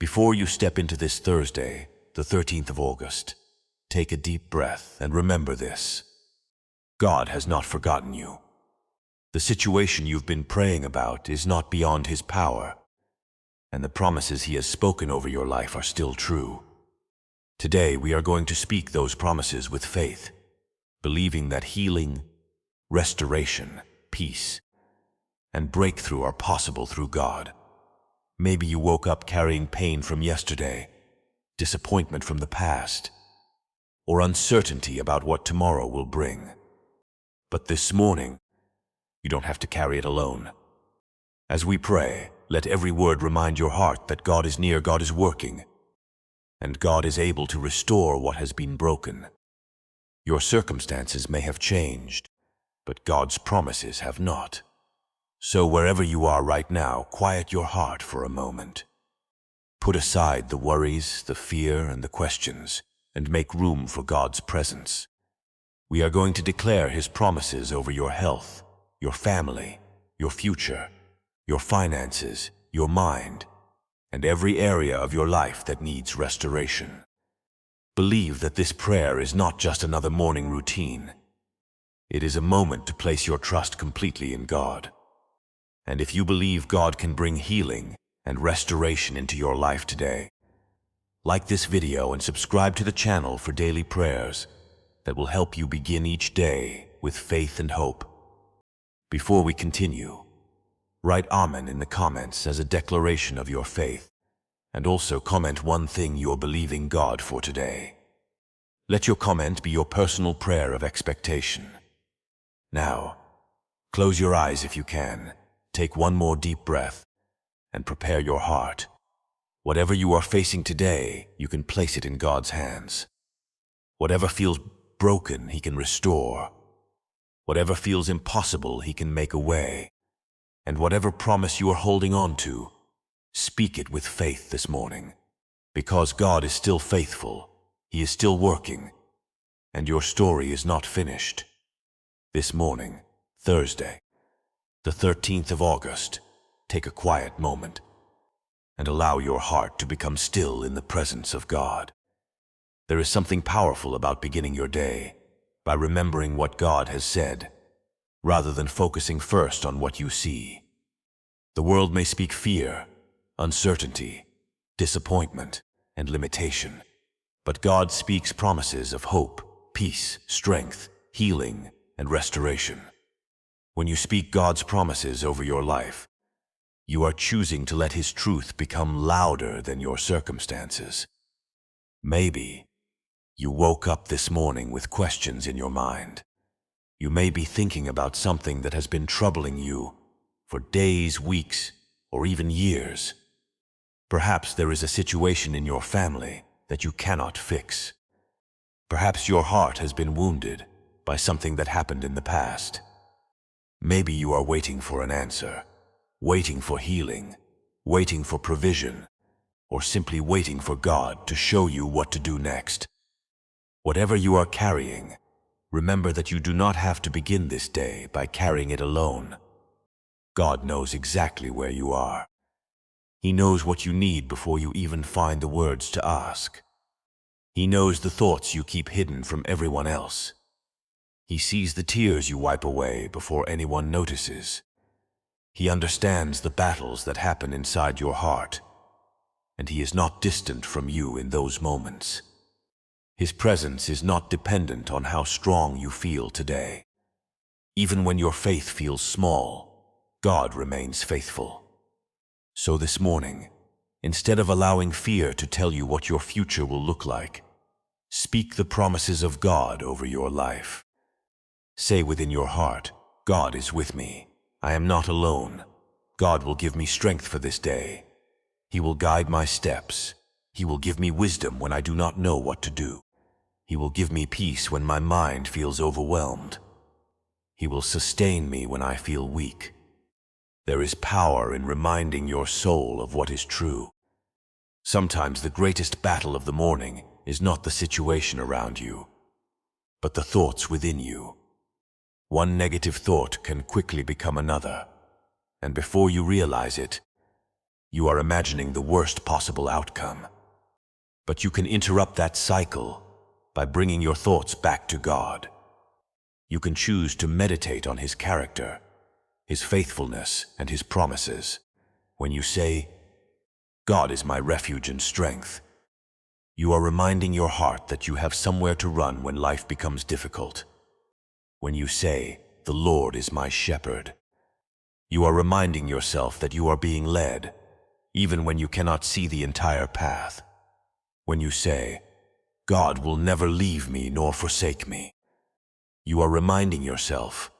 Before you step into this Thursday, the 13th of August, take a deep breath and remember this. God has not forgotten you. The situation you've been praying about is not beyond His power, and the promises He has spoken over your life are still true. Today we are going to speak those promises with faith, believing that healing, restoration, peace, and breakthrough are possible through God. Maybe you woke up carrying pain from yesterday, disappointment from the past, or uncertainty about what tomorrow will bring. But this morning, you don't have to carry it alone. As we pray, let every word remind your heart that God is near, God is working, and God is able to restore what has been broken. Your circumstances may have changed, but God's promises have not. So wherever you are right now, quiet your heart for a moment. Put aside the worries, the fear, and the questions, and make room for God's presence. We are going to declare His promises over your health, your family, your future, your finances, your mind, and every area of your life that needs restoration. Believe that this prayer is not just another morning routine. It is a moment to place your trust completely in God. And if you believe God can bring healing and restoration into your life today, like this video and subscribe to the channel for daily prayers that will help you begin each day with faith and hope. Before we continue, write Amen in the comments as a declaration of your faith, and also comment one thing you are believing God for today. Let your comment be your personal prayer of expectation. Now, close your eyes if you can, take one more deep breath, and prepare your heart. Whatever you are facing today, you can place it in God's hands. Whatever feels broken, He can restore. Whatever feels impossible, He can make a way. And whatever promise you are holding on to, speak it with faith this morning. Because God is still faithful, He is still working, and your story is not finished. This morning, Thursday, the 13th of August, take a quiet moment and allow your heart to become still in the presence of God. There is something powerful about beginning your day by remembering what God has said, rather than focusing first on what you see. The world may speak fear, uncertainty, disappointment, and limitation, but God speaks promises of hope, peace, strength, healing, and restoration. When you speak God's promises over your life, you are choosing to let His truth become louder than your circumstances. Maybe you woke up this morning with questions in your mind. You may be thinking about something that has been troubling you for days, weeks, or even years. Perhaps there is a situation in your family that you cannot fix. Perhaps your heart has been wounded by something that happened in the past. Maybe you are waiting for an answer, waiting for healing, waiting for provision, or simply waiting for God to show you what to do next. Whatever you are carrying, remember that you do not have to begin this day by carrying it alone. God knows exactly where you are. He knows what you need before you even find the words to ask. He knows the thoughts you keep hidden from everyone else. He sees the tears you wipe away before anyone notices. He understands the battles that happen inside your heart, and He is not distant from you in those moments. His presence is not dependent on how strong you feel today. Even when your faith feels small, God remains faithful. So this morning, instead of allowing fear to tell you what your future will look like, speak the promises of God over your life. Say within your heart, God is with me. I am not alone. God will give me strength for this day. He will guide my steps. He will give me wisdom when I do not know what to do. He will give me peace when my mind feels overwhelmed. He will sustain me when I feel weak. There is power in reminding your soul of what is true. Sometimes the greatest battle of the morning is not the situation around you, but the thoughts within you. One negative thought can quickly become another, and before you realize it, You are imagining the worst possible outcome. But you can interrupt that cycle by bringing your thoughts back to God. You can choose to meditate on His character, His faithfulness, and His promises. When you say, "God is my refuge and strength," you are reminding your heart that you have somewhere to run when life becomes difficult. When you say, "The Lord is my shepherd," you are reminding yourself that you are being led, even when you cannot see the entire path. When you say, "God will never leave me nor forsake me," you are reminding yourself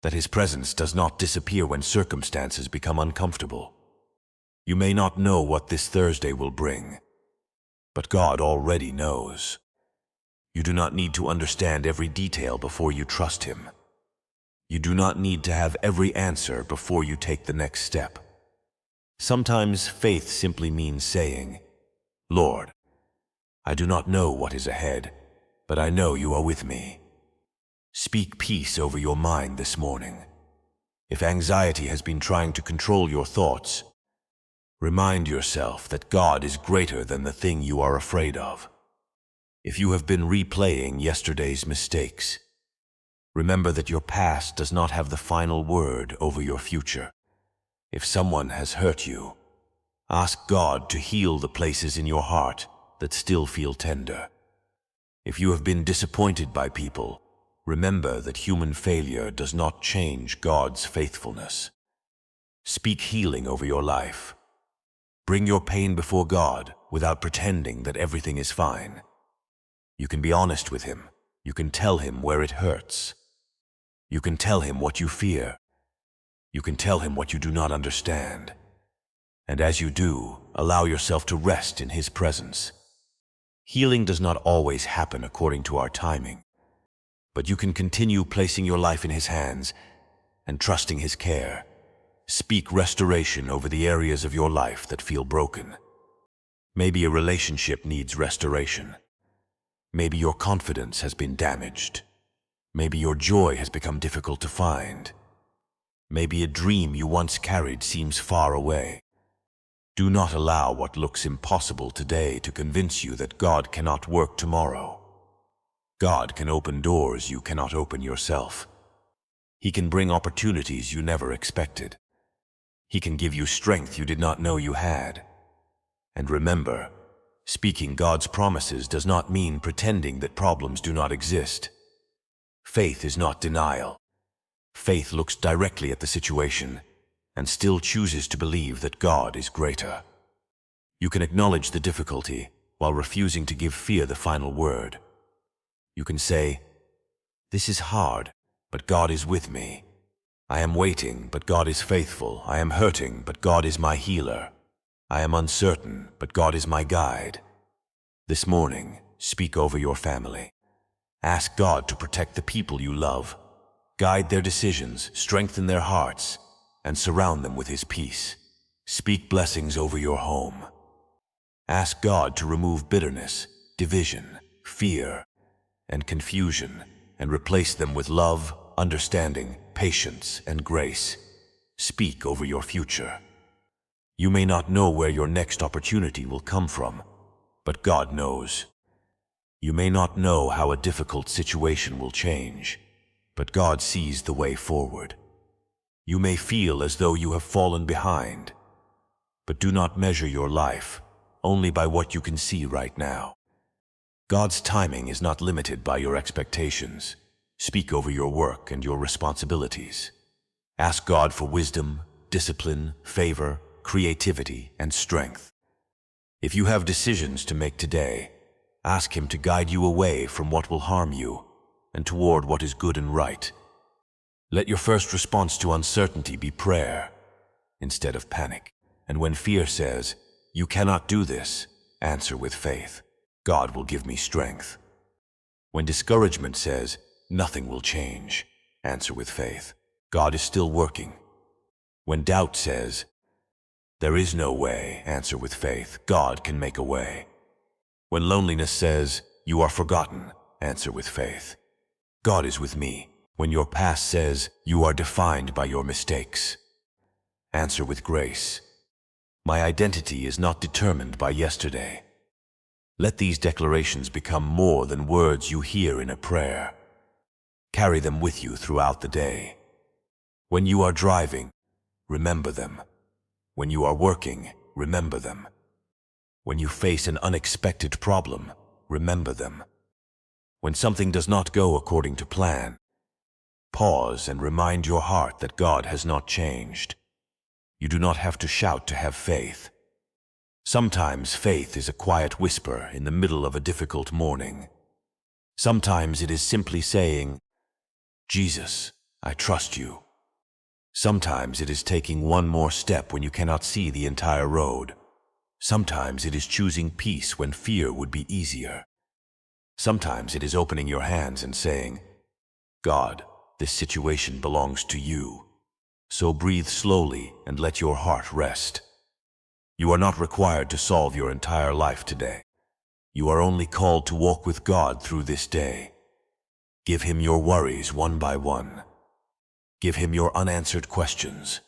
that His presence does not disappear when circumstances become uncomfortable. You may not know what this Thursday will bring, but God already knows. You do not need to understand every detail before you trust Him. You do not need to have every answer before you take the next step. Sometimes faith simply means saying, "Lord, I do not know what is ahead, but I know you are with me." Speak peace over your mind this morning. If anxiety has been trying to control your thoughts, remind yourself that God is greater than the thing you are afraid of. If you have been replaying yesterday's mistakes, remember that your past does not have the final word over your future. If someone has hurt you, ask God to heal the places in your heart that still feel tender. If you have been disappointed by people, remember that human failure does not change God's faithfulness. Speak healing over your life. Bring your pain before God without pretending that everything is fine. You can be honest with Him. You can tell Him where it hurts. You can tell Him what you fear. You can tell Him what you do not understand. And as you do, allow yourself to rest in His presence. Healing does not always happen according to our timing, but you can continue placing your life in His hands and trusting His care. Speak restoration over the areas of your life that feel broken. Maybe a relationship needs restoration. Maybe your confidence has been damaged. Maybe your joy has become difficult to find. Maybe a dream you once carried seems far away. Do not allow what looks impossible today to convince you that God cannot work tomorrow. God can open doors you cannot open yourself. He can bring opportunities you never expected. He can give you strength you did not know you had. And remember, speaking God's promises does not mean pretending that problems do not exist. Faith is not denial. Faith looks directly at the situation and still chooses to believe that God is greater. You can acknowledge the difficulty while refusing to give fear the final word. You can say, "This is hard, but God is with me. I am waiting, but God is faithful. I am hurting, but God is my healer. I am uncertain, but God is my guide." This morning, speak over your family. Ask God to protect the people you love, guide their decisions, strengthen their hearts, and surround them with His peace. Speak blessings over your home. Ask God to remove bitterness, division, fear, and confusion, and replace them with love, understanding, patience, and grace. Speak over your future. You may not know where your next opportunity will come from, but God knows. You may not know how a difficult situation will change, but God sees the way forward. You may feel as though you have fallen behind, but do not measure your life only by what you can see right now. God's timing is not limited by your expectations. Speak over your work and your responsibilities. Ask God for wisdom, discipline, favor, creativity, and strength. If you have decisions to make today, ask Him to guide you away from what will harm you and toward what is good and right. Let your first response to uncertainty be prayer instead of panic. And when fear says, "You cannot do this," answer with faith, "God will give me strength." When discouragement says, "Nothing will change," answer with faith, "God is still working." When doubt says, "There is no way," answer with faith, "God can make a way." When loneliness says, "You are forgotten," answer with faith, "God is with me." When your past says, "You are defined by your mistakes," answer with grace, My identity is not determined by yesterday. Let these declarations become more than words you hear in a prayer. Carry them with you throughout the day. When you are driving, remember them. When you are working, remember them. When you face an unexpected problem, remember them. When something does not go according to plan, pause and remind your heart that God has not changed. You do not have to shout to have faith. Sometimes faith is a quiet whisper in the middle of a difficult morning. Sometimes it is simply saying, Jesus, I trust you. Sometimes it is taking one more step when you cannot see the entire road. Sometimes it is choosing peace when fear would be easier. Sometimes it is opening your hands and saying, God, this situation belongs to you. So breathe slowly and let your heart rest. You are not required to solve your entire life today. You are only called to walk with God through this day. Give Him your worries one by one. Give Him your unanswered questions.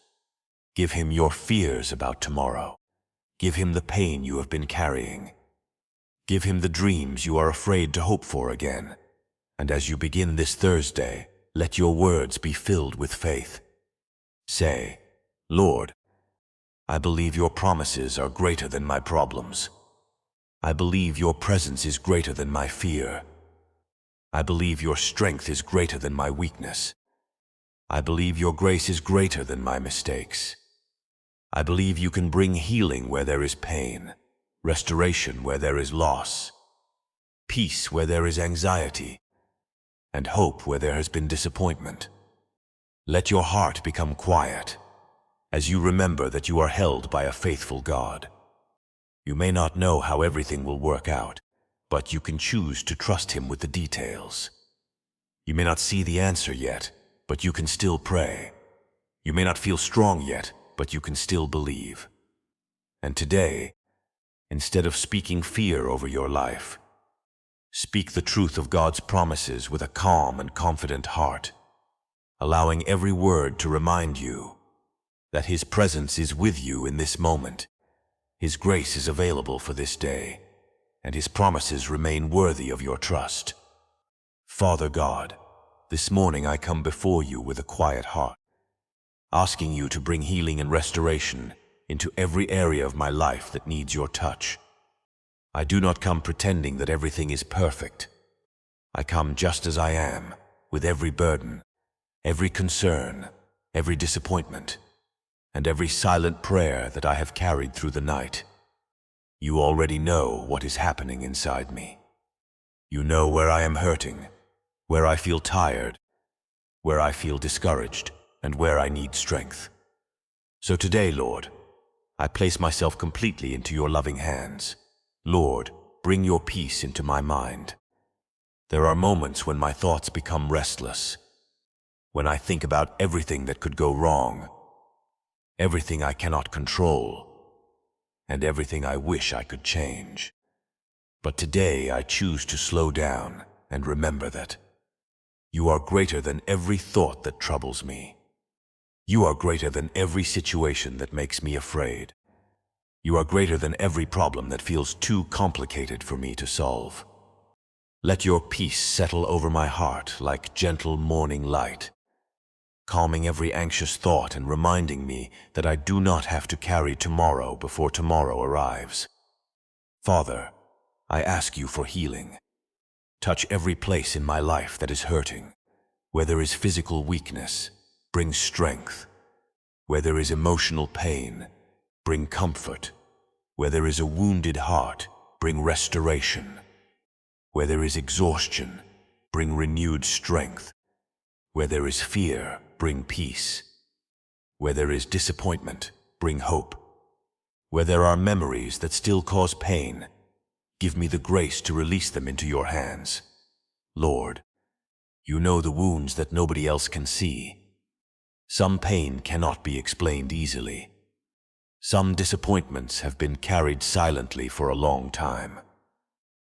Give Him your fears about tomorrow. Give Him the pain you have been carrying. Give Him the dreams you are afraid to hope for again. And as you begin this Thursday, let your words be filled with faith. Say, Lord, I believe your promises are greater than my problems. I believe your presence is greater than my fear. I believe your strength is greater than my weakness. I believe your grace is greater than my mistakes. I believe you can bring healing where there is pain, restoration where there is loss, peace where there is anxiety, and hope where there has been disappointment. Let your heart become quiet as you remember that you are held by a faithful God. You may not know how everything will work out, but you can choose to trust Him with the details. You may not see the answer yet, but you can still pray. You may not feel strong yet, but you can still believe. And today, instead of speaking fear over your life, speak the truth of God's promises with a calm and confident heart, allowing every word to remind you that His presence is with you in this moment. His grace is available for this day, and His promises remain worthy of your trust. Father God, this morning I come before you with a quiet heart, asking you to bring healing and restoration into every area of my life that needs your touch. I do not come pretending that everything is perfect. I come just as I am, with every burden, every concern, every disappointment, and every silent prayer that I have carried through the night. You already know what is happening inside me. You know where I am hurting, where I feel tired, where I feel discouraged, and where I need strength. So today, Lord, I place myself completely into your loving hands. Lord, bring your peace into my mind. There are moments when my thoughts become restless, when I think about everything that could go wrong, everything I cannot control, and everything I wish I could change. But today I choose to slow down and remember that you are greater than every thought that troubles me. You are greater than every situation that makes me afraid. You are greater than every problem that feels too complicated for me to solve. Let your peace settle over my heart like gentle morning light, calming every anxious thought and reminding me that I do not have to carry tomorrow before tomorrow arrives. Father, I ask you for healing. Touch every place in my life that is hurting. Where there is physical weakness, bring strength. Where there is emotional pain, bring comfort. Where there is a wounded heart, bring restoration. Where there is exhaustion, bring renewed strength. Where there is fear, bring peace. Where there is disappointment, bring hope. Where there are memories that still cause pain, give me the grace to release them into your hands. Lord, you know the wounds that nobody else can see. Some pain cannot be explained easily. Some disappointments have been carried silently for a long time.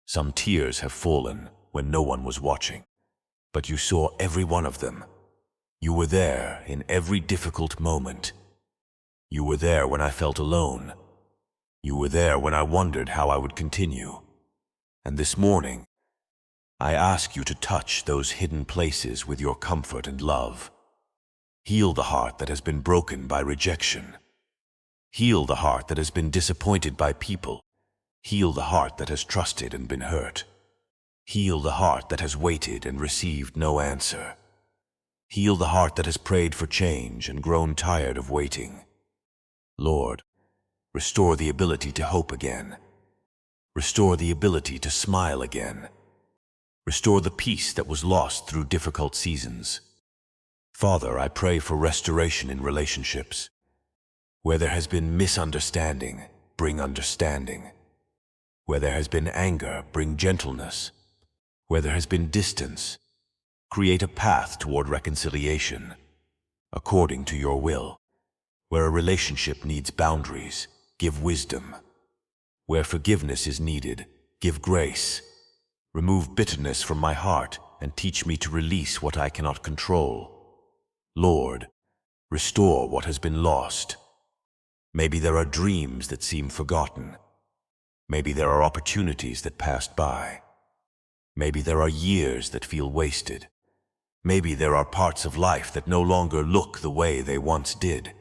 Some tears have fallen when no one was watching, but you saw every one of them. You were there in every difficult moment. You were there when I felt alone, You were there when I wondered how I would continue. And this morning, I ask you to touch those hidden places with your comfort and love. Heal the heart that has been broken by rejection. Heal the heart that has been disappointed by people. Heal the heart that has trusted and been hurt. Heal the heart that has waited and received no answer. Heal the heart that has prayed for change and grown tired of waiting. Lord, restore the ability to hope again. Restore the ability to smile again. Restore the peace that was lost through difficult seasons. Father, I pray for restoration in relationships. Where there has been misunderstanding, bring understanding. Where there has been anger, bring gentleness. Where there has been distance, create a path toward reconciliation, according to your will. Where a relationship needs boundaries, give wisdom. Where forgiveness is needed, give grace. Remove bitterness from my heart and teach me to release what I cannot control. Lord, restore what has been lost. Maybe there are dreams that seem forgotten. Maybe there are opportunities that passed by. Maybe there are years that feel wasted. Maybe there are parts of life that no longer look the way they once did.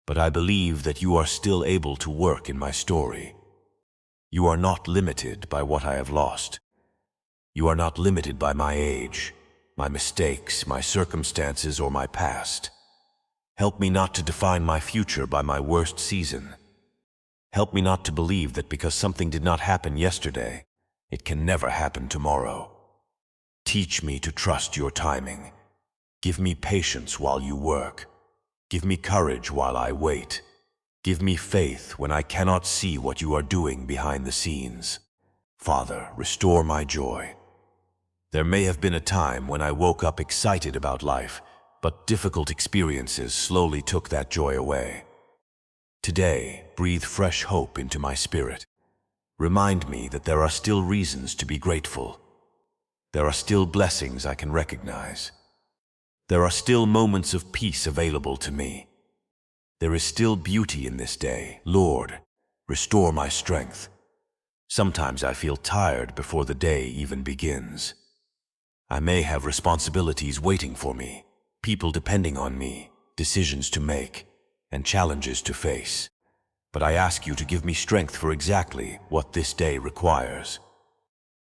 But I believe that you are still able to work in my story. You are not limited by what I have lost. You are not limited by my age, my mistakes, my circumstances, or my past. Help me not to define my future by my worst season. Help me not to believe that because something did not happen yesterday, it can never happen tomorrow. Teach me to trust your timing. Give me patience while you work. Give me courage while I wait. Give me faith when I cannot see what you are doing behind the scenes. Father, restore my joy. There may have been a time when I woke up excited about life, but difficult experiences slowly took that joy away. Today, breathe fresh hope into my spirit. Remind me that there are still reasons to be grateful. There are still blessings I can recognize. There are still moments of peace available to me. There is still beauty in this day. Lord, restore my strength. Sometimes I feel tired before the day even begins. I may have responsibilities waiting for me, people depending on me, decisions to make, and challenges to face. But I ask you to give me strength for exactly what this day requires.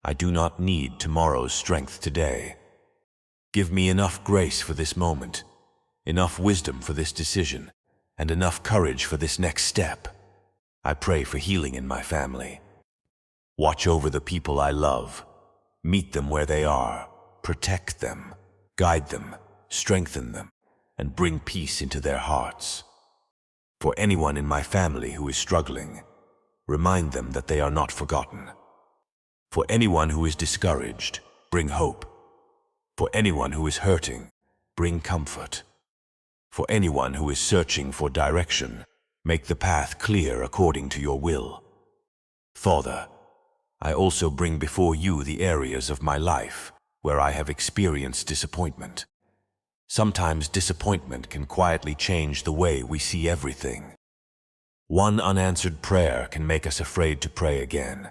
I do not need tomorrow's strength today. Give me enough grace for this moment, enough wisdom for this decision, and enough courage for this next step. I pray for healing in my family. Watch over the people I love. Meet them where they are. Protect them, guide them, strengthen them, and bring peace into their hearts. For anyone in my family who is struggling, remind them that they are not forgotten. For anyone who is discouraged, bring hope. For anyone who is hurting, bring comfort. For anyone who is searching for direction, make the path clear according to your will. Father, I also bring before you the areas of my life where I have experienced disappointment. Sometimes disappointment can quietly change the way we see everything. One unanswered prayer can make us afraid to pray again.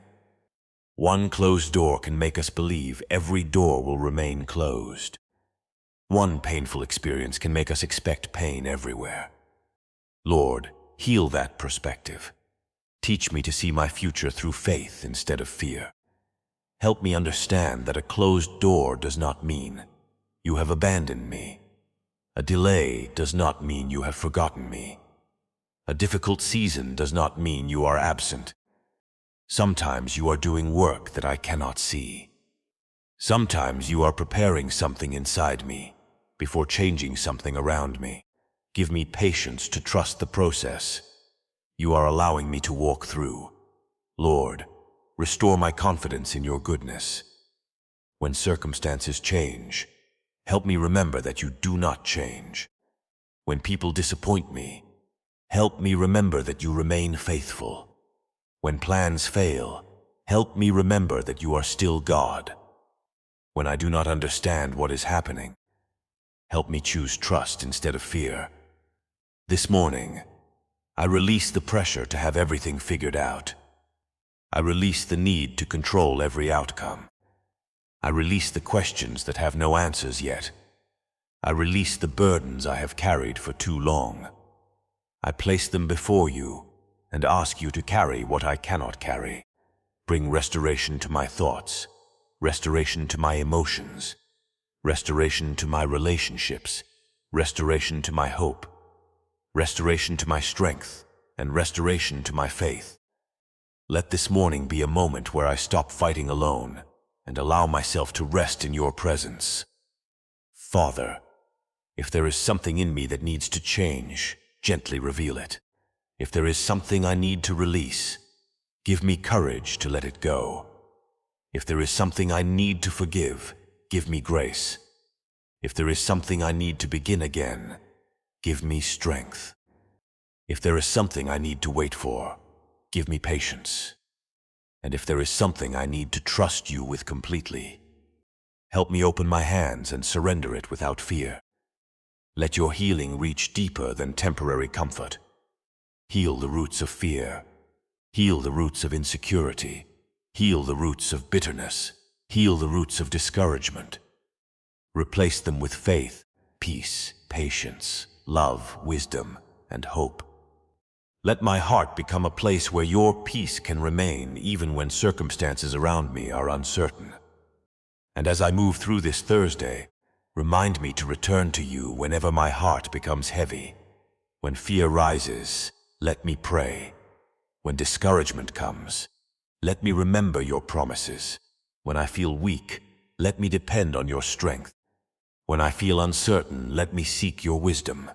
One closed door can make us believe every door will remain closed. One painful experience can make us expect pain everywhere. Lord, heal that perspective. Teach me to see my future through faith instead of fear. Help me understand that a closed door does not mean you have abandoned me. A delay does not mean you have forgotten me. A difficult season does not mean you are absent. Sometimes you are doing work that I cannot see. Sometimes you are preparing something inside me before changing something around me. Give me patience to trust the process you are allowing me to walk through. Lord, restore my confidence in your goodness. When circumstances change, help me remember that you do not change. When people disappoint me, help me remember that you remain faithful. When plans fail, help me remember that you are still God. When I do not understand what is happening, help me choose trust instead of fear. This morning, I release the pressure to have everything figured out. I release the need to control every outcome. I release the questions that have no answers yet. I release the burdens I have carried for too long. I place them before you and ask you to carry what I cannot carry. Bring restoration to my thoughts, restoration to my emotions, restoration to my relationships, restoration to my hope, restoration to my strength, and restoration to my faith. Let this morning be a moment where I stop fighting alone and allow myself to rest in your presence. Father, if there is something in me that needs to change, gently reveal it. If there is something I need to release, give me courage to let it go. If there is something I need to forgive, give me grace. If there is something I need to begin again, give me strength. If there is something I need to wait for, give me patience. And if there is something I need to trust you with completely, help me open my hands and surrender it without fear. Let your healing reach deeper than temporary comfort. Heal the roots of fear. Heal the roots of insecurity. Heal the roots of bitterness. Heal the roots of discouragement. Replace them with faith, peace, patience, love, wisdom, and hope. Let my heart become a place where your peace can remain even when circumstances around me are uncertain. And as I move through this Thursday, remind me to return to you whenever my heart becomes heavy. When fear rises, let me pray. When discouragement comes, let me remember your promises. When I feel weak, let me depend on your strength. When I feel uncertain, let me seek your wisdom.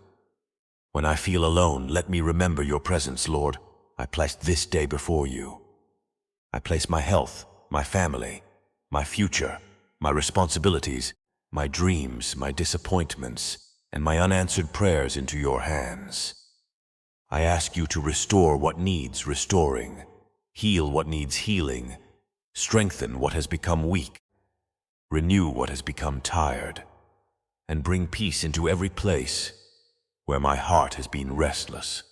When I feel alone, let me remember your presence, Lord. I place this day before you. I place my health, my family, my future, my responsibilities, my dreams, my disappointments, and my unanswered prayers into your hands. I ask you to restore what needs restoring, heal what needs healing, strengthen what has become weak, renew what has become tired, and bring peace into every place where my heart has been restless,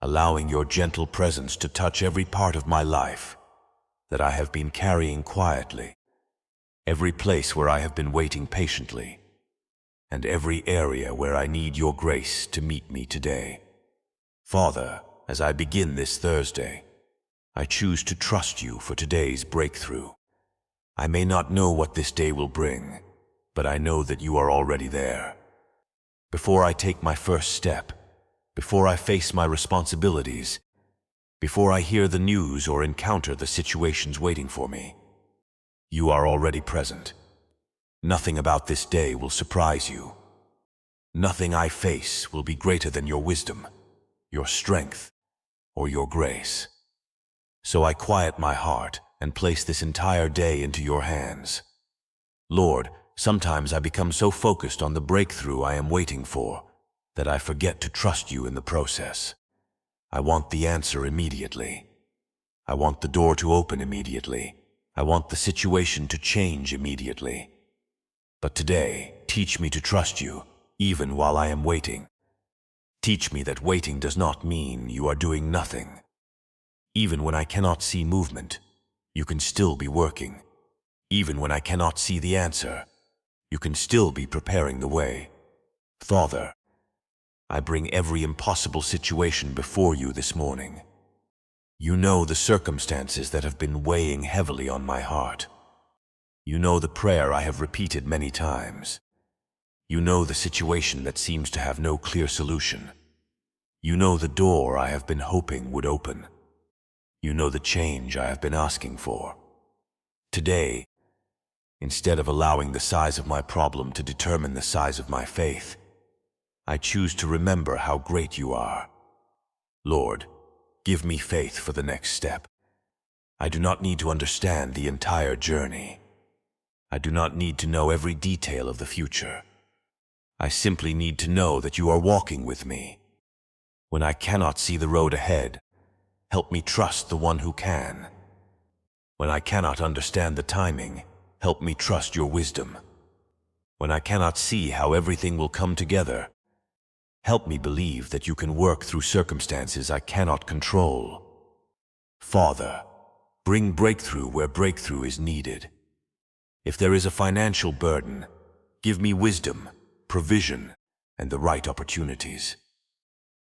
allowing your gentle presence to touch every part of my life that I have been carrying quietly, every place where I have been waiting patiently, and every area where I need your grace to meet me today. Father, as I begin this Thursday, I choose to trust you for today's breakthrough. I may not know what this day will bring, but I know that you are already there. Before I take my first step, before I face my responsibilities, before I hear the news or encounter the situations waiting for me, you are already present. Nothing about this day will surprise you. Nothing I face will be greater than your wisdom, your strength, or your grace. So I quiet my heart and place this entire day into your hands. Lord, sometimes I become so focused on the breakthrough I am waiting for that I forget to trust you in the process. I want the answer immediately. I want the door to open immediately. I want the situation to change immediately. But today, teach me to trust you, even while I am waiting. Teach me that waiting does not mean you are doing nothing. Even when I cannot see movement, you can still be working. Even when I cannot see the answer, you can still be preparing the way. Father, I bring every impossible situation before you this morning. You know the circumstances that have been weighing heavily on my heart. You know the prayer I have repeated many times. You know the situation that seems to have no clear solution. You know the door I have been hoping would open. You know the change I have been asking for. Today, instead of allowing the size of my problem to determine the size of my faith, I choose to remember how great you are. Lord, give me faith for the next step. I do not need to understand the entire journey. I do not need to know every detail of the future. I simply need to know that you are walking with me. When I cannot see the road ahead, help me trust the one who can. When I cannot understand the timing, help me trust your wisdom. When I cannot see how everything will come together, Help me believe that you can work through circumstances I cannot control. Father, bring breakthrough where breakthrough is needed. If there is a financial burden, give me wisdom, provision, and the right opportunities.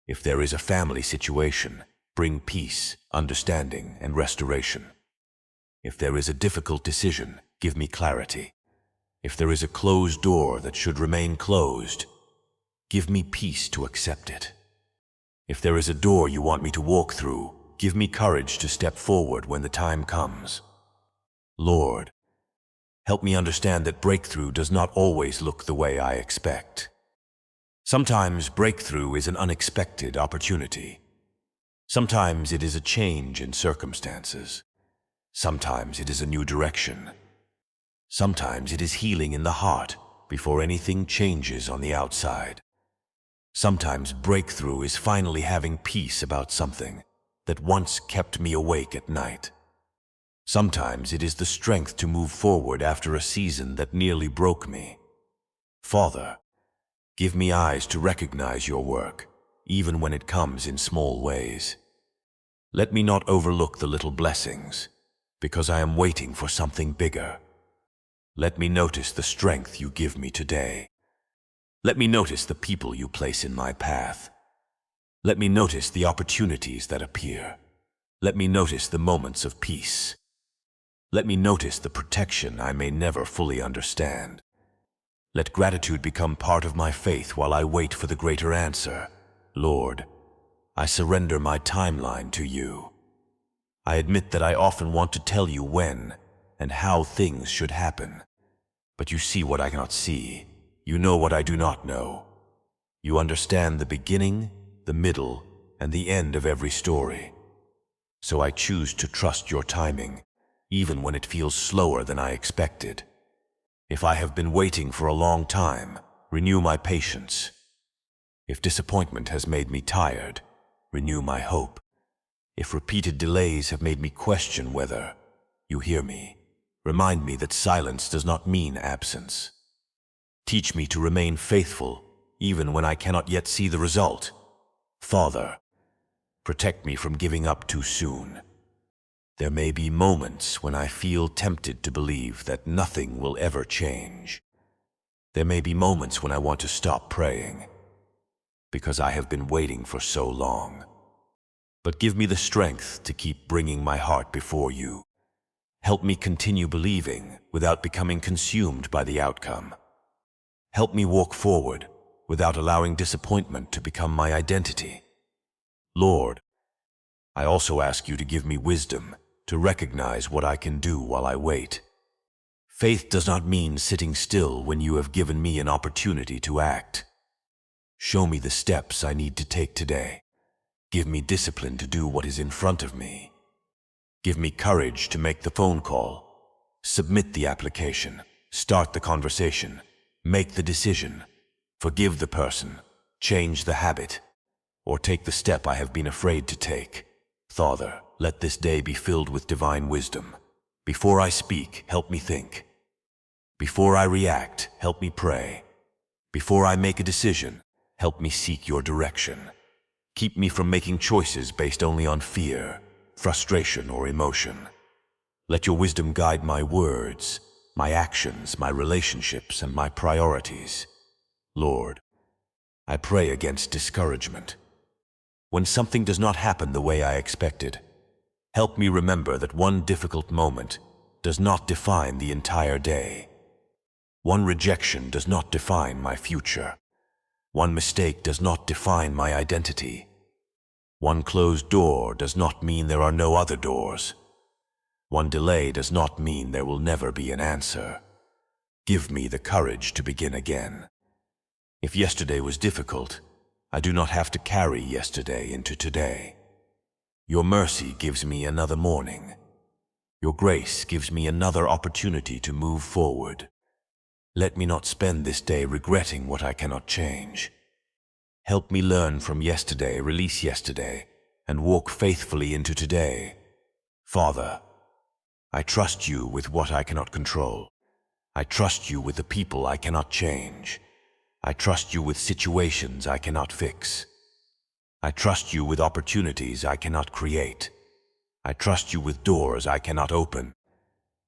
If there is a family situation, bring peace, understanding, and restoration. If there is a difficult decision, give me clarity. If there is a closed door that should remain closed, give me peace to accept it. If there is a door you want me to walk through, give me courage to step forward when the time comes. Lord, help me understand that breakthrough does not always look the way I expect. Sometimes breakthrough is an unexpected opportunity. Sometimes it is a change in circumstances. Sometimes it is a new direction. Sometimes it is healing in the heart before anything changes on the outside. Sometimes breakthrough is finally having peace about something that once kept me awake at night. Sometimes it is the strength to move forward after a season that nearly broke me. Father, give me eyes to recognize your work, even when it comes in small ways. Let me not overlook the little blessings, because I am waiting for something bigger. Let me notice the strength you give me today. Let me notice the people you place in my path. Let me notice the opportunities that appear. Let me notice the moments of peace. Let me notice the protection I may never fully understand. Let gratitude become part of my faith while I wait for the greater answer. Lord, I surrender my timeline to you. I admit that I often want to tell you when and how things should happen. But you see what I cannot see. You know what I do not know. You understand the beginning, the middle, and the end of every story. So I choose to trust your timing, even when it feels slower than I expected. If I have been waiting for a long time, renew my patience. If disappointment has made me tired, renew my hope. If repeated delays have made me question whether you hear me, remind me that silence does not mean absence. Teach me to remain faithful, even when I cannot yet see the result. Father, protect me from giving up too soon. There may be moments when I feel tempted to believe that nothing will ever change. There may be moments when I want to stop praying, because I have been waiting for so long. But give me the strength to keep bringing my heart before you. Help me continue believing without becoming consumed by the outcome. Help me walk forward without allowing disappointment to become my identity. Lord, I also ask you to give me wisdom to recognize what I can do while I wait. Faith does not mean sitting still when you have given me an opportunity to act. Show me the steps I need to take today. Give me discipline to do what is in front of me. Give me courage to make the phone call, submit the application, start the conversation, make the decision, forgive the person, change the habit, or take the step I have been afraid to take. Father, let this day be filled with divine wisdom. Before I speak, help me think. Before I react, help me pray. Before I make a decision, help me seek your direction. Keep me from making choices based only on fear, frustration, or emotion. Let your wisdom guide my words, my actions, my relationships, and my priorities. Lord, I pray against discouragement. When something does not happen the way I expected, help me remember that one difficult moment does not define the entire day. One rejection does not define my future. One mistake does not define my identity. One closed door does not mean there are no other doors. One delay does not mean there will never be an answer. Give me the courage to begin again. If yesterday was difficult, I do not have to carry yesterday into today. Your mercy gives me another morning. Your grace gives me another opportunity to move forward. Let me not spend this day regretting what I cannot change. Help me learn from yesterday, release yesterday, and walk faithfully into today. Father, I trust you with what I cannot control. I trust you with the people I cannot change. I trust you with situations I cannot fix. I trust you with opportunities I cannot create. I trust you with doors I cannot open.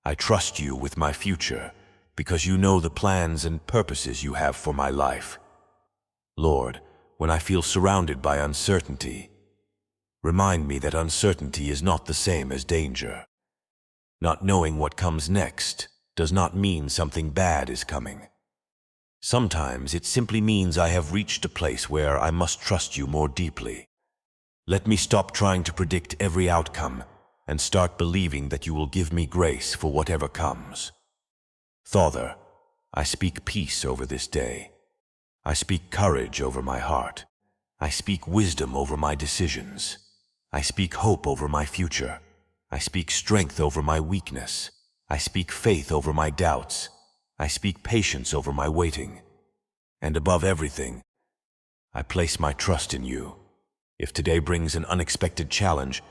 I trust you with my future because you know the plans and purposes you have for my life. Lord, when I feel surrounded by uncertainty, remind me that uncertainty is not the same as danger. Not knowing what comes next does not mean something bad is coming. Sometimes it simply means I have reached a place where I must trust you more deeply. Let me stop trying to predict every outcome and start believing that you will give me grace for whatever comes. Father, I speak peace over this day. I speak courage over my heart. I speak wisdom over my decisions. I speak hope over my future. I speak strength over my weakness. I speak faith over my doubts. I speak patience over my waiting. And above everything, I place my trust in you. If today brings an unexpected challenge,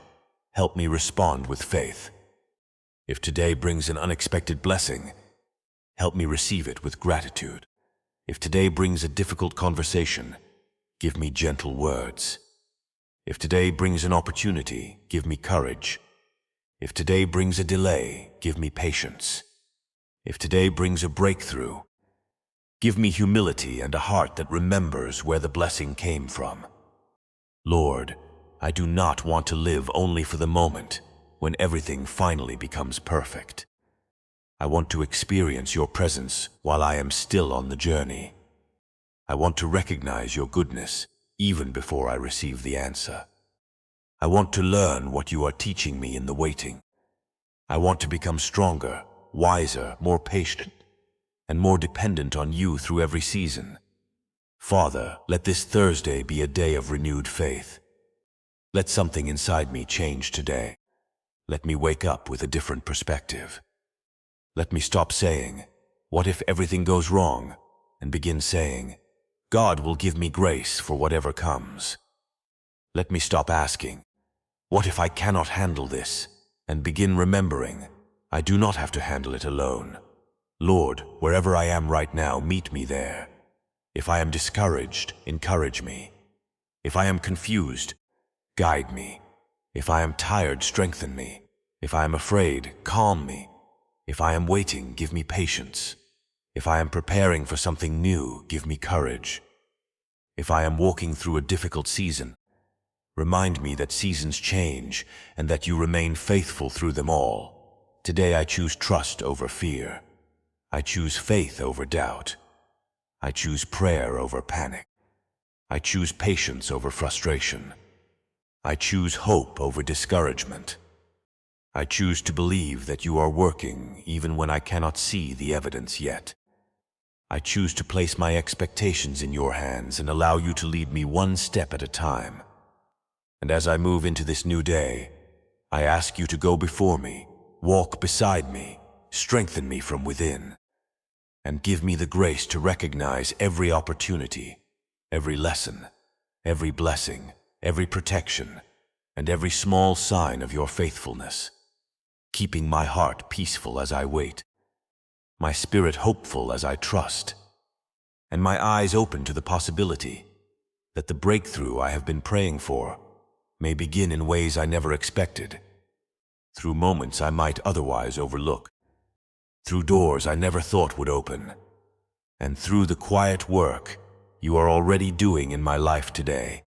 help me respond with faith. If today brings an unexpected blessing, help me receive it with gratitude. If today brings a difficult conversation, give me gentle words. If today brings an opportunity, give me courage. If today brings a delay, give me patience. If today brings a breakthrough, give me humility and a heart that remembers where the blessing came from. Lord, I do not want to live only for the moment when everything finally becomes perfect. I want to experience your presence while I am still on the journey. I want to recognize your goodness even before I receive the answer. I want to learn what you are teaching me in the waiting. I want to become stronger, wiser, more patient, and more dependent on you through every season. Father, let this Thursday be a day of renewed faith. Let something inside me change today. Let me wake up with a different perspective. Let me stop saying, "What if everything goes wrong?" and begin saying, "God will give me grace for whatever comes." Let me stop asking, "What if I cannot handle this?" and begin remembering, I do not have to handle it alone. Lord, wherever I am right now, meet me there. If I am discouraged, encourage me. If I am confused, guide me. If I am tired, strengthen me. If I am afraid, calm me. If I am waiting, give me patience. If I am preparing for something new, give me courage. If I am walking through a difficult season, remind me that seasons change and that you remain faithful through them all. Today I choose trust over fear. I choose faith over doubt. I choose prayer over panic. I choose patience over frustration. I choose hope over discouragement. I choose to believe that you are working even when I cannot see the evidence yet. I choose to place my expectations in your hands and allow you to lead me one step at a time. And as I move into this new day, I ask you to go before me, walk beside me, strengthen me from within, and give me the grace to recognize every opportunity, every lesson, every blessing, every protection, and every small sign of your faithfulness, keeping my heart peaceful as I wait, my spirit hopeful as I trust, and my eyes open to the possibility that the breakthrough I have been praying for may begin in ways I never expected, through moments I might otherwise overlook, through doors I never thought would open, and through the quiet work you are already doing in my life today.